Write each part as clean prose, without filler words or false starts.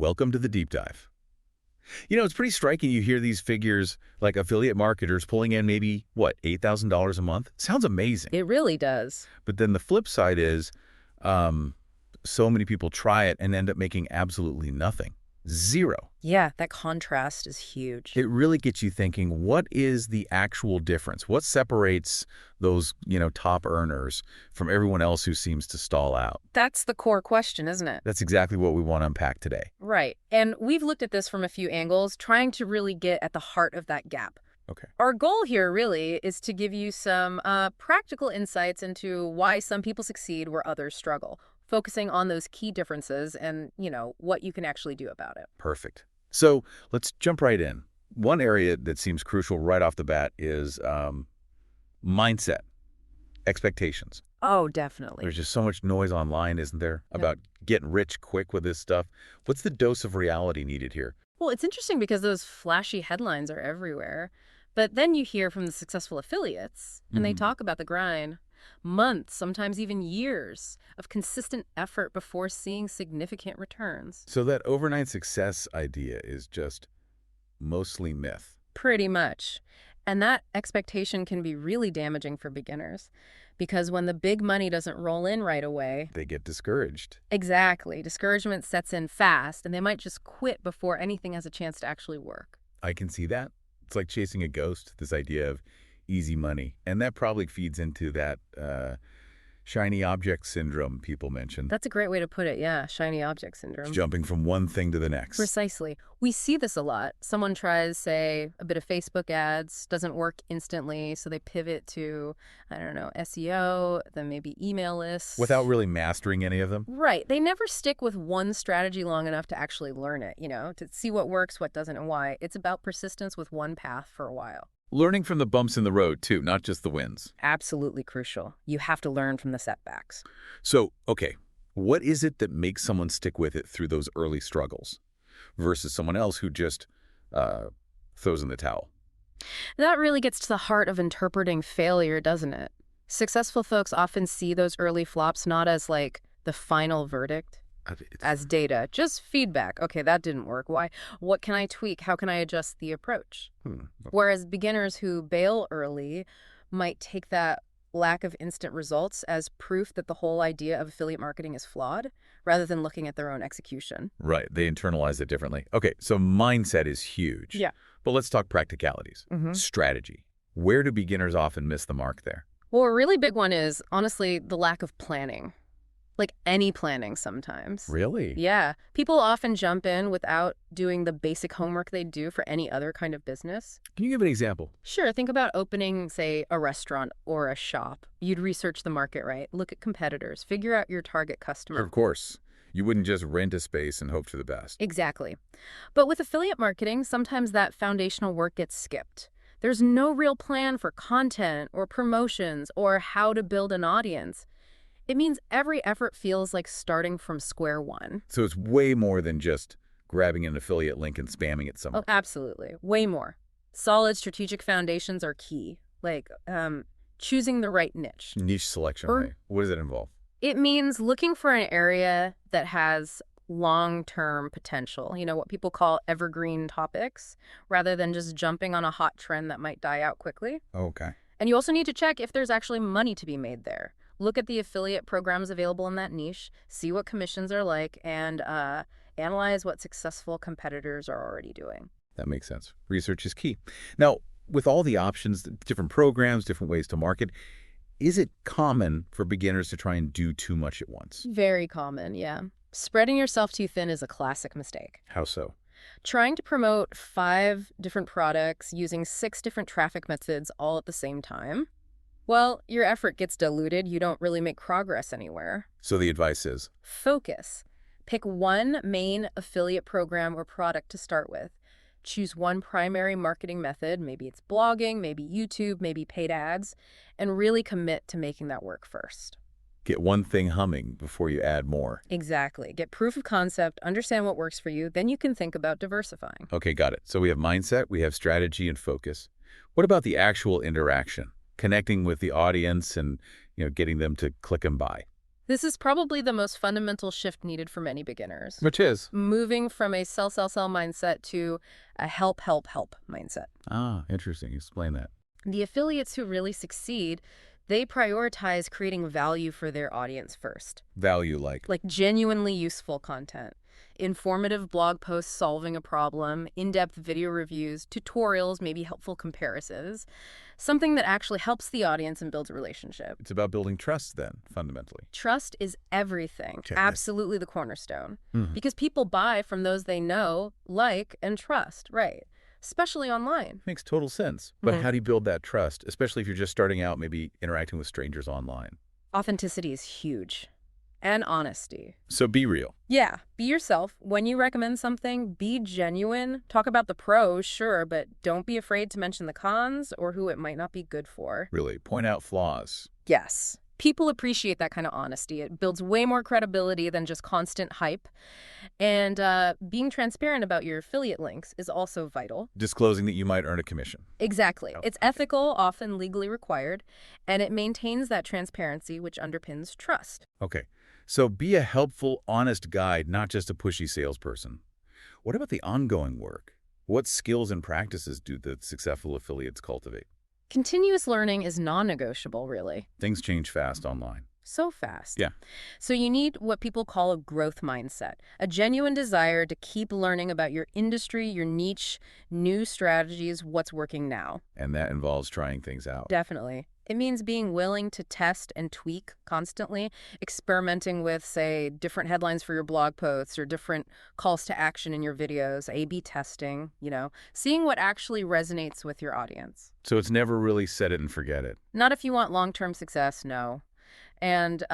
welcome to the deep dive. It's pretty striking you hear these figures like affiliate marketers pulling in maybe, what, $8,000 a month? Sounds amazing. It really does. But then the flip side is so many people try it and end up making absolutely nothing. Zero. Yeah, that contrast is huge. It really gets you thinking, what is the actual difference? What separates those, top earners from everyone else who seems to stall out? That's the core question, isn't it? That's exactly what we want to unpack today. Right. And we've looked at this from a few angles, trying to really get at the heart of that gap. Okay. Our goal here really is to give you some practical insights into why some people succeed where others struggle, focusing on those key differences and, what you can actually do about it. Perfect. So let's jump right in. One area that seems crucial right off the bat is mindset, expectations. Oh, definitely. There's just so much noise online, isn't there, about getting rich quick with this stuff? What's the dose of reality needed here? Well, it's interesting because those flashy headlines are everywhere. But then you hear from the successful affiliates, and they talk about the grind. Months, sometimes even years, of consistent effort before seeing significant returns. So that overnight success idea is just mostly myth. Pretty much. And that expectation can be really damaging for beginners. Because when the big money doesn't roll in right away... They get discouraged. Exactly. Discouragement sets in fast, and they might just quit before anything has a chance to actually work. I can see that. It's like chasing a ghost, this idea of easy money. And that probably feeds into that shiny object syndrome people mention. That's a great way to put it, yeah, shiny object syndrome. Jumping from one thing to the next. Precisely. We see this a lot. Someone tries, say, a bit of Facebook ads, doesn't work instantly, so they pivot to, SEO, then maybe email lists. Without really mastering any of them? Right. They never stick with one strategy long enough to actually learn it, to see what works, what doesn't, and why. It's about persistence with one path for a while. Learning from the bumps in the road, too, not just the wins. Absolutely crucial. You have to learn from the setbacks. So, okay, what is it that makes someone stick with it through those early struggles versus someone else who just throws in the towel? That really gets to the heart of interpreting failure, doesn't it? Successful folks often see those early flops not as, the final verdict, as data, just feedback. Okay, that didn't work. Why? What can I tweak? How can I adjust the approach? Whereas beginners who bail early might take that lack of instant results as proof that the whole idea of affiliate marketing is flawed, rather than looking at their own execution. Right. They internalize it differently. Okay, so mindset is huge. Yeah. But let's talk practicalities. Strategy. Where do beginners often miss the mark there? Well, a really big one is, honestly, the lack of planning. Any planning sometimes. Really? Yeah. People often jump in without doing the basic homework they do for any other kind of business. Can you give an example? Sure. Think about opening, say, a restaurant or a shop. You'd research the market, right? Look at competitors. Figure out your target customer. Of course. You wouldn't just rent a space and hope for the best. Exactly. But with affiliate marketing, sometimes that foundational work gets skipped. There's no real plan for content or promotions or how to build an audience. It means every effort feels like starting from square one. So it's way more than just grabbing an affiliate link and spamming it somewhere. Oh, absolutely. Way more. Solid strategic foundations are key, choosing the right niche. Niche selection, right? What does it involve? It means looking for an area that has long-term potential, what people call evergreen topics, rather than just jumping on a hot trend that might die out quickly. Okay. And you also need to check if there's actually money to be made there. Look at the affiliate programs available in that niche, see what commissions are like, and analyze what successful competitors are already doing. That makes sense. Research is key. Now, with all the options, different programs, different ways to market, is it common for beginners to try and do too much at once? Very common, yeah. Spreading yourself too thin is a classic mistake. How so? Trying to promote 5 different products using 6 different traffic methods all at the same time. Well, your effort gets diluted. You don't really make progress anywhere. So the advice is? Focus. Pick one main affiliate program or product to start with. Choose one primary marketing method. Maybe it's blogging, maybe YouTube, maybe paid ads, and really commit to making that work first. Get one thing humming before you add more. Exactly. Get proof of concept, understand what works for you, then you can think about diversifying. Okay, got it. So we have mindset, we have strategy and focus. What about the actual interaction? Connecting with the audience and, getting them to click and buy. This is probably the most fundamental shift needed for many beginners. Which is? Moving from a sell, sell, sell mindset to a help, help, help mindset. Ah, interesting. Explain that. The affiliates who really succeed, they prioritize creating value for their audience first. Value like. Like genuinely useful content, informative blog posts solving a problem, in-depth video reviews, tutorials, maybe helpful comparisons, something that actually helps the audience and builds a relationship. It's about building trust then, fundamentally. Trust is everything, Okay. absolutely the cornerstone, Mhm. because people buy from those they know, like, and trust, right? Especially online. Makes total sense. But Mhm. how do you build that trust, especially if you're just starting out, maybe interacting with strangers online? Authenticity is huge. And honesty. So be real. Yeah, be yourself. When you recommend something, be genuine. Talk about the pros, sure, but don't be afraid to mention the cons or who it might not be good for. Really. Point out flaws. Yes. People appreciate that kind of honesty. It builds way more credibility than just constant hype. And being transparent about your affiliate links is also vital. Disclosing that you might earn a commission. Exactly. Oh, It's ethical, often legally required, and it maintains that transparency, which underpins trust. Okay. So be a helpful, honest guide, not just a pushy salesperson. What about the ongoing work? What skills and practices do the successful affiliates cultivate? Continuous learning is non-negotiable, really. Things change fast online. So fast. Yeah. So you need what people call a growth mindset, a genuine desire to keep learning about your industry, your niche, new strategies, what's working now. And that involves trying things out. Definitely. It means being willing to test and tweak constantly, experimenting with, say, different headlines for your blog posts or different calls to action in your videos, A/B testing, seeing what actually resonates with your audience. So it's never really set it and forget it. Not if you want long-term success, no. And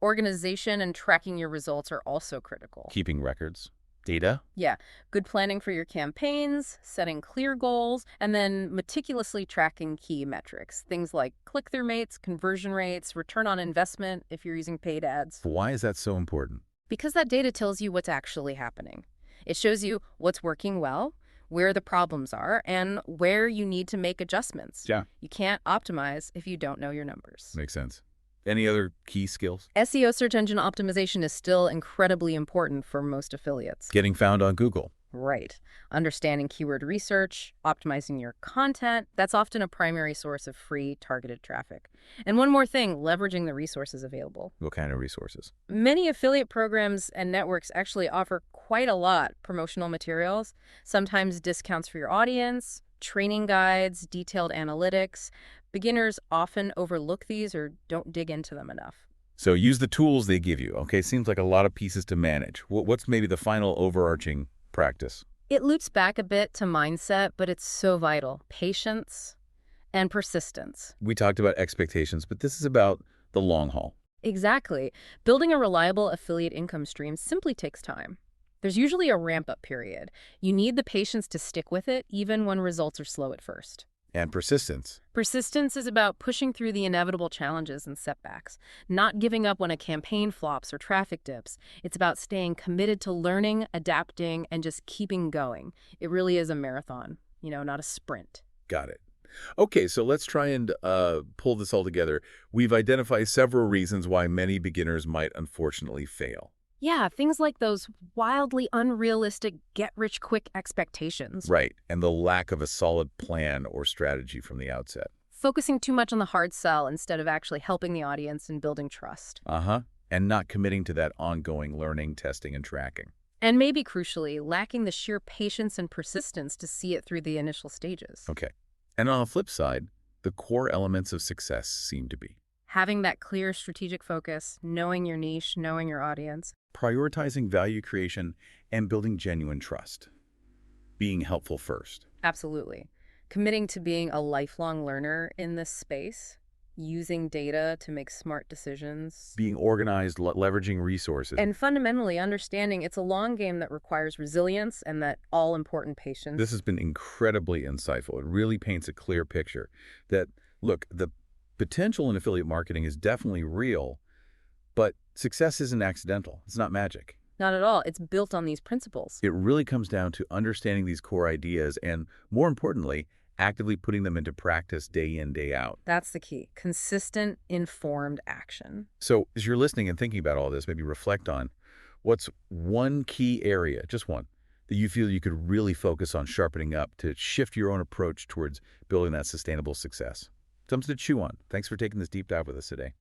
organization and tracking your results are also critical. Keeping records. Data. Yeah, good planning for your campaigns, setting clear goals, and then meticulously tracking key metrics. Things like click-through rates, conversion rates, return on investment if you're using paid ads. Why is that so important? Because that data tells you what's actually happening. It shows you what's working well, where the problems are, and where you need to make adjustments. Yeah. You can't optimize if you don't know your numbers. Makes sense. Any other key skills? SEO, search engine optimization, is still incredibly important for most affiliates. Getting found on Google. Right. Understanding keyword research, optimizing your content, that's often a primary source of free targeted traffic. And one more thing, leveraging the resources available. What kind of resources? Many affiliate programs and networks actually offer quite a lot promotional materials, sometimes discounts for your audience, training guides, detailed analytics. Beginners often overlook these or don't dig into them enough. So use the tools they give you. Okay, seems like a lot of pieces to manage. What's maybe the final overarching practice? It loops back a bit to mindset, but it's so vital. Patience and persistence. We talked about expectations, but this is about the long haul. Exactly. Building a reliable affiliate income stream simply takes time. There's usually a ramp-up period. You need the patience to stick with it, even when results are slow at first. And persistence. Persistence is about pushing through the inevitable challenges and setbacks, not giving up when a campaign flops or traffic dips. It's about staying committed to learning, adapting, and just keeping going. It really is a marathon, not a sprint. Got it. Okay, so let's try and pull this all together. We've identified several reasons why many beginners might unfortunately fail. Yeah, things like those wildly unrealistic get-rich-quick expectations. Right, and the lack of a solid plan or strategy from the outset. Focusing too much on the hard sell instead of actually helping the audience and building trust. And not committing to that ongoing learning, testing, and tracking. And maybe crucially, lacking the sheer patience and persistence to see it through the initial stages. Okay. And on the flip side, the core elements of success seem to be having that clear strategic focus, knowing your niche, knowing your audience. Prioritizing value creation and building genuine trust. Being helpful first. Absolutely. Committing to being a lifelong learner in this space. Using data to make smart decisions. Being organized, leveraging resources. And fundamentally understanding it's a long game that requires resilience and that all-important patience. This has been incredibly insightful. It really paints a clear picture that, look, the potential in affiliate marketing is definitely real, but success isn't accidental. It's not magic. Not at all. It's built on these principles. It really comes down to understanding these core ideas and, more importantly, actively putting them into practice day in, day out. That's the key. Consistent, informed action. So as you're listening and thinking about all this, maybe reflect on what's one key area, just one, that you feel you could really focus on sharpening up to shift your own approach towards building that sustainable success. Something to chew on. Thanks for taking this deep dive with us today.